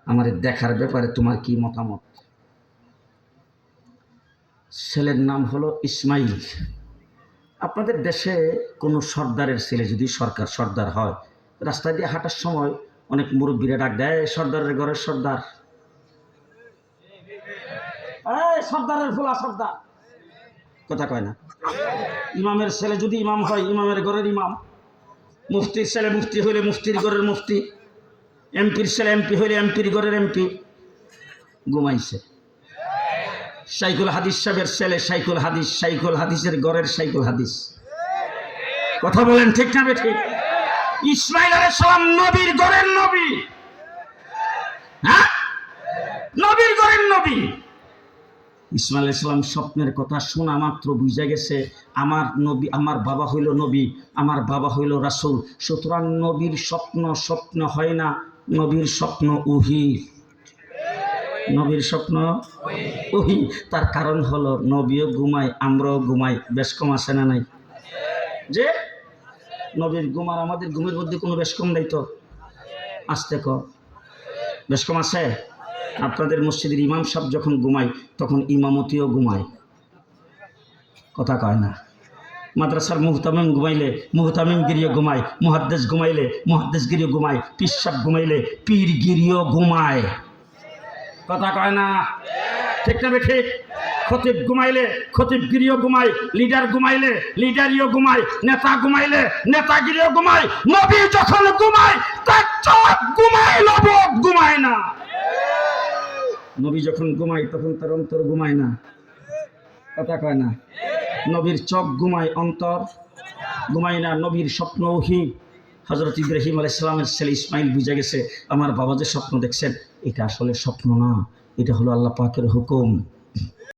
আমার দেখার ব্যাপারে তোমার কি মতামত? ছেলের নাম হলো ইসমাইল। আপনাদের দেশে কোনো সর্দারের ছেলে যদি সর্দার হয়, রাস্তা দিয়ে হাঁটার সময় অনেক মুরব্বীরা ডাক দেয়, সর্দারের ঘরের সর্দার, সর্দারের ফুলা সর্দার, কথা কয় না? ইমামের ছেলে যদি ইমাম হয়, ইমামের ঘরের ইমাম। মুফতির ছেলে মুফতি হইলে মুফতির ঘরের মুফতি। এমপির ছেলে এমপি হইলে এমপির ঘরের এমপি। ঘুমাইছে। শাইখুল হাদিস সাহেবের ছেলে শাইখুল হাদিস, শাইখুল হাদিসের ঘরের শাইখুল হাদিস। কথা বলেন ঠিক না ঠিক? ইসমাইল আলাইহিস সালাম নবীর ঘরের নবী। হ্যাঁ, নবীর ঘরের নবী। ইসমাইল আলাইহিস সালাম স্বপ্নের কথা শোনা মাত্র বুঝা গেছে আমার নবী, আমার বাবা হইল নবী, আমার বাবা হইল রাসূল। সুতরাং নবীর স্বপ্ন স্বপ্ন হয় না, নবীর স্বপ্ন ওহী। নবীর স্বপ্ন ওহী। তার কারণ হলো নবীও ঘুমায়, আমরাও ঘুমাই। বেশ কম আছে না নাই? যে নবীর ঘুম আর আমাদের ঘুমের মধ্যে কোনো বেশ কম নাই তো? আসতে ক বেশ কম আছে? আপনাদের মসজিদের ইমাম সাহেব যখন ঘুমায় তখন ইমামতিও ঘুমায়, কথা কয় না? মাদ্রাসার মুহতামিম ঘুমাইলে মুহতামিম গিরিও ঘুমায়, মুহাদ্দিস ঘুমাইলে মুহাদ্দিস গিরিও ঘুমায়, পীর সাহেব ঘুমাইলে পীর গিরিও ঘুমায়, কথা কয় না? ঠিক না ঠিক? খতিব ঘুমাইলে খতিব গিরিও ঘুমায়, লিডার ঘুমাইলে লিডারিও ঘুমায়, নেতা ঘুমাইলে নেতাগিরিও ঘুমায়। নবী যখন ঘুমায় তার চোখ ঘুমায়, লবক ঘুমায় না। নবী যখন ঘুমায় তখন তার অন্তর ঘুমায় না, কথা কয় না? নবীর চোখ ঘুমায়, অন্তর ঘুমায় না। নবীর স্বপ্ন ওহী। হযরত ইব্রাহিম আলাইহিস সালামের ছেলে ইসমাইল বুঝে গেছে আমার বাবা যে স্বপ্ন দেখছেন এটা আসলে স্বপ্ন না, এটা হলো আল্লাহ পাকের হুকুম।